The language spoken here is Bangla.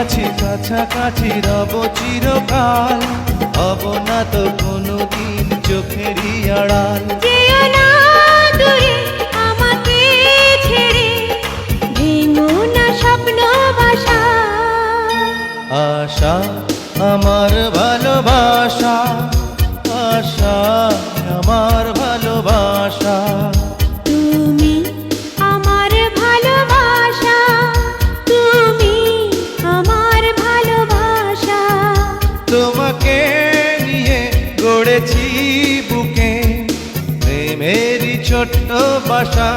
আছি কাছাকাছি রব চিরকাল, হব না তো কোনোদিন চোখেরই আড়াল। যেও না দূরে আমাকে ছেড়ে, ভেঙো না স্বপ্ন বাসা। আশা আমার ভালোবাসা, আশা আমার ভালোবাসা, তুমি আমার ভালোবাসা, তুমি আমার ভালোবাসা। তোমাকে নিয়ে গড়েছি বুকে প্রেমেরই ছোট্ট বাসা।